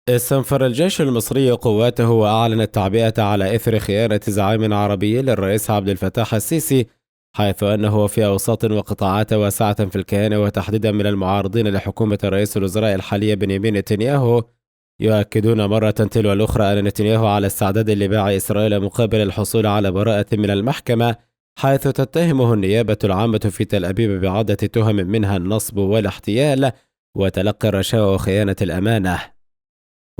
استنفر الجيش المصري قواته وأعلن التعبئة على إثر خيانة زعيم عربي للرئيس عبد الفتاح السيسي، حيث أنه في أوساط وقطاعات واسعة في الكيان وتحديدا من المعارضين لحكومة رئيس الوزراء الحالي بنيامين نتنياهو يؤكدون مرة تلو الأخرى أن نتنياهو على استعداد لباع إسرائيل مقابل الحصول على براءة من المحكمة، حيث تتهمه النيابة العامة في تل أبيب بعدة تهم منها النصب والاحتيال وتلقي الرشاوى وخيانة الأمانة.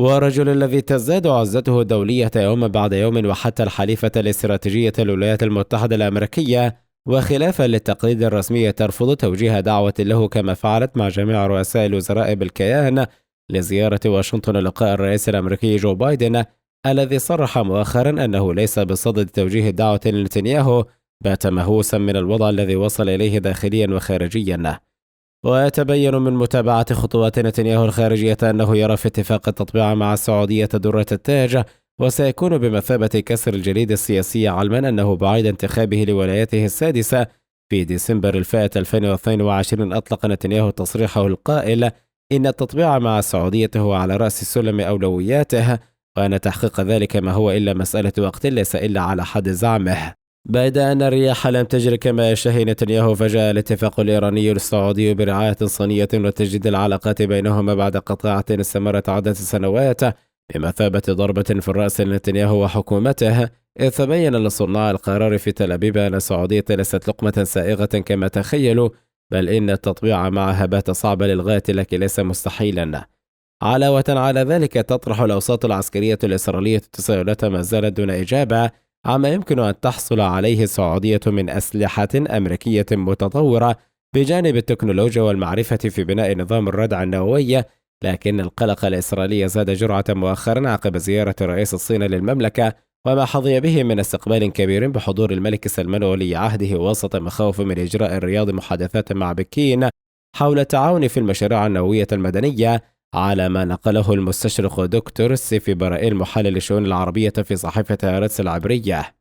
ورجل الذي تزداد عزته الدولية يوما بعد يوم وحتى الحليفة الاستراتيجية للولايات المتحدة الأمريكية وخلافا للتقليد الرسمي ترفض توجيه دعوة له كما فعلت مع جميع رؤساء الوزراء بالكيان لزيارة واشنطن لقاء الرئيس الأمريكي جو بايدن، الذي صرح مؤخرا أنه ليس بصدد توجيه الدعوة لنتنياهو، بات مهووسا من الوضع الذي وصل إليه داخليا وخارجيا. ويتبين من متابعة خطوات نتنياهو الخارجية أنه يرى في اتفاق التطبيع مع السعودية درة التاج، وسيكون بمثابة كسر الجليد السياسي، علما أنه بعد انتخابه لولايته السادسة في ديسمبر الفائت 2022 أطلق نتنياهو تصريحه القائل إن التطبيع مع السعودية هو على رأس سلم أولوياته، وأن تحقيق ذلك ما هو إلا مسألة وقت ليس إلا على حد زعمه. بعد أن الرياح لم تجري كما يشتهي نتنياهو، فجاء الاتفاق الإيراني السعودي برعاية صينية وتجديد العلاقات بينهما بعد قطيعة استمرت عدة سنوات بمثابة ضربة في الرأس لنتنياهو وحكومته، إذ تبين لصناع القرار في تل أبيب أن السعودية ليست لقمة سائغة كما تخيلوا، بل إن التطبيع معها بات صعبا للغاية لكن ليس مستحيلا. علاوة على ذلك، تطرح الأوساط العسكرية الإسرائيلية تساؤلات ما زالت دون إجابة عما يمكن أن تحصل عليه السعودية من أسلحة أمريكية متطورة بجانب التكنولوجيا والمعرفة في بناء نظام الردع النووي، لكن القلق الإسرائيلي زاد جرعة مؤخرا عقب زيارة رئيس الصين للمملكة وما حظي به من استقبال كبير بحضور الملك سلمان ولي عهده، وسط مخاوف من إجراء الرياض محادثات مع بكين حول التعاون في المشاريع النووية المدنية، على ما نقله المستشرق دكتور سيفي برائيل محلل الشؤون العربية في صحيفة هارتس العبرية.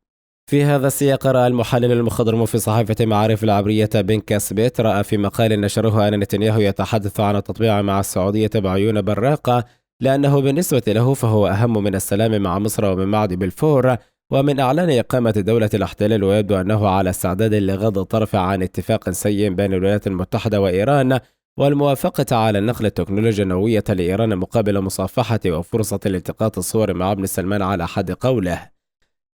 في هذا السياق، رأى المحلل المخضرم في صحيفة معارف العبرية بن كاسبيت رأى في مقال نشره أن نتنياهو يتحدث عن التطبيع مع السعودية بعيون براقة، لأنه بالنسبة له فهو أهم من السلام مع مصر ومن بعد بلفور ومن إعلان إقامة دولة الاحتلال، ويبدو أنه على استعداد لغض الطرف عن اتفاق سيء بين الولايات المتحدة وإيران والموافقة على نقل التكنولوجيا النووية لإيران مقابل مصافحة وفرصة الالتقاط الصور مع ابن سلمان على حد قوله.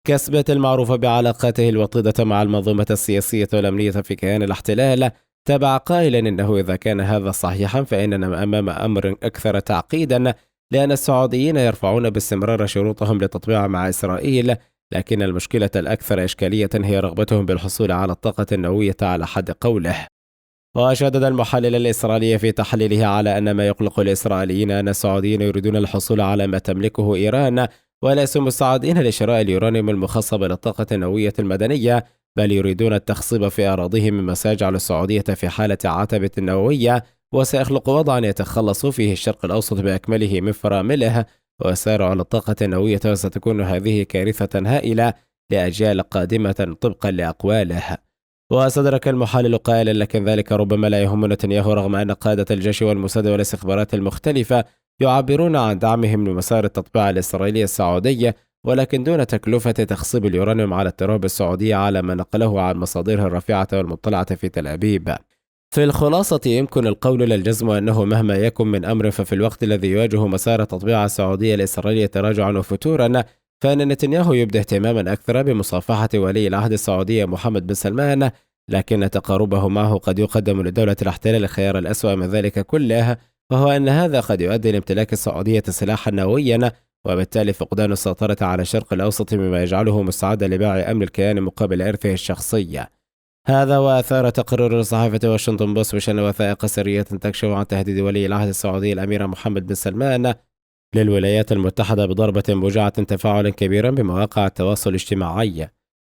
كسبت المعروفة بعلاقاته الوطيدة مع المنظومة السياسية والأمنية في كيان الاحتلال تبع قائلا إنه إذا كان هذا صحيحا فإننا أمام أمر أكثر تعقيدا، لأن السعوديين يرفعون باستمرار شروطهم للتطبيع مع إسرائيل، لكن المشكلة الأكثر إشكالية هي رغبتهم بالحصول على الطاقة النووية على حد قوله. وشدد المحلل الإسرائيلي في تحليله على أن ما يقلق الإسرائيليين أن السعوديين يريدون الحصول على ما تملكه إيران، وليسوا مستعدين لشراء اليورانيوم المخصب للطاقة النووية المدنية، بل يريدون التخصيب في أراضيهم مما سيجعل السعودية في حالة عتبة نووية، وسيخلق وضعا يتخلص فيه الشرق الأوسط بأكمله من فرامله ويسارع للطاقة النووية، وستكون هذه كارثة هائلة لأجيال قادمة طبقا لأقواله. وصدرك المحلل قائلا لكن ذلك ربما لا يهم نتنياهو، رغم أن قادة الجيش والموساد والاستخبارات المختلفة يعبرون عن دعمهم لمسار التطبيع الإسرائيلي السعودي، ولكن دون تكلفة تخصيب اليورانيوم على التراب السعودي، على ما نقله عن مصادره الرافعة والمطلعة في تل أبيب. في الخلاصة، يمكن القول للجزم أنه مهما يكن من أمر، ففي الوقت الذي يواجه مسار تطبيع السعودية الإسرائيلي تراجعا وفتورا، فإن نتنياهو يبدي اهتماما أكثر بمصافحة ولي العهد السعودي محمد بن سلمان، لكن تقاربه معه قد يقدم لدولة الاحتلال الخيار الأسوأ من ذلك كله، وهو أن هذا قد يؤدي لامتلاك السعودية سلاحا نوويا، وبالتالي فقدان السيطرة على الشرق الأوسط، مما يجعله مستعدا لبيع أمن الكيان مقابل إرثه الشخصي. هذا وأثار تقرير لصحيفة واشنطن بوست بشأن وثائق سرية تكشف عن تهديد ولي العهد السعودي الأمير محمد بن سلمان للولايات المتحدة بضربة موجعة تفاعل كبيرا بمواقع التواصل الاجتماعي.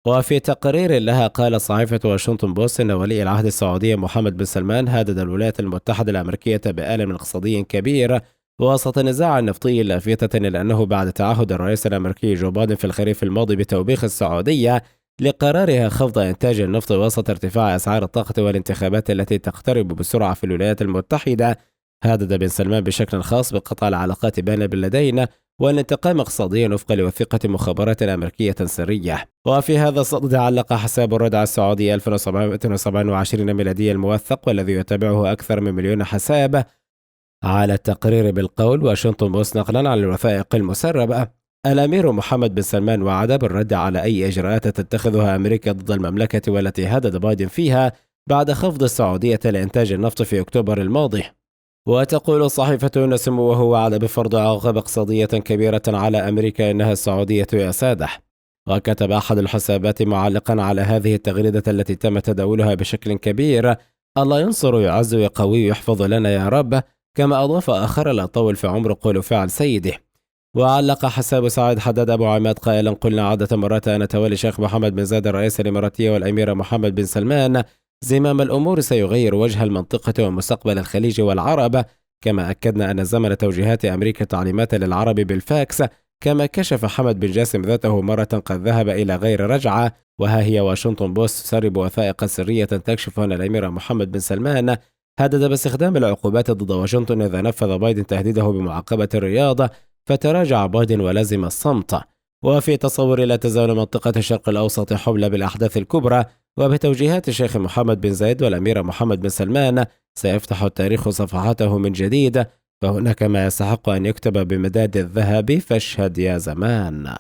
وفي تقرير لها قال صحيفة واشنطن بوست أن ولي العهد السعودي محمد بن سلمان هدد الولايات المتحدة الأمريكية بألم اقتصادي كبير وسط النزاع النفطي، لافتة إلى أنه بعد تعهد الرئيس الأمريكي جو بايدن في الخريف الماضي بتوبيخ السعودية لقرارها خفض إنتاج النفط وسط ارتفاع أسعار الطاقة والانتخابات التي تقترب بسرعة في الولايات المتحدة، هدد بن سلمان بشكل خاص بقطع العلاقات بين البلدين والانتقام اقتصاديا وفق لوثيقة مخابرات أمريكية سرية. وفي هذا الصدد علق حساب الردع السعودي 1727 ميلادي الموثق والذي يتابعه أكثر من مليون حساب على التقرير بالقول واشنطن بوست نقلا عن الوثائق المسربة: الأمير محمد بن سلمان وعد بالرد على أي إجراءات تتخذها أمريكا ضد المملكة والتي هدد بايدن فيها بعد خفض السعودية لإنتاج النفط في أكتوبر الماضي. وتقول الصحيفة أن سموه وعد بفرض عواقب اقتصادية كبيرة على أمريكا إنها السعودية يا سادح. وكتب أحد الحسابات معلقا على هذه التغريدة التي تم تداولها بشكل كبير: الله ينصر ويعز ويقوي ويحفظ لنا يا رب. كما أضاف آخر: لا طول في عمر قول فعل سيده. وعلق حساب سعيد حداد أبو عماد قائلا: قلنا عدة مرات أن تولي الشيخ محمد بن زايد الرئيس الإماراتي والأمير محمد بن سلمان زمام الأمور سيغير وجه المنطقة ومستقبل الخليج والعرب. كما أكدنا أن زمن توجيهات أمريكا تعليمات للعرب بالفاكس. كما كشف حمد بن جاسم ذاته مرة قد ذهب إلى غير رجعة. وها هي واشنطن بوست تسرب وثائق سرية تكشف أن الأمير محمد بن سلمان هدد باستخدام العقوبات ضد واشنطن إذا نفذ بايدن تهديده بمعاقبة الرياض، فتراجع بايدن ولزم الصمت. وفي تصور لا تزال منطقة الشرق الأوسط حبلى بالأحداث الكبرى، وبتوجيهات الشيخ محمد بن زايد والأمير محمد بن سلمان سيفتح التاريخ صفحاته من جديد، فهناك ما يستحق أن يكتب بمداد الذهب فاشهد يا زمان.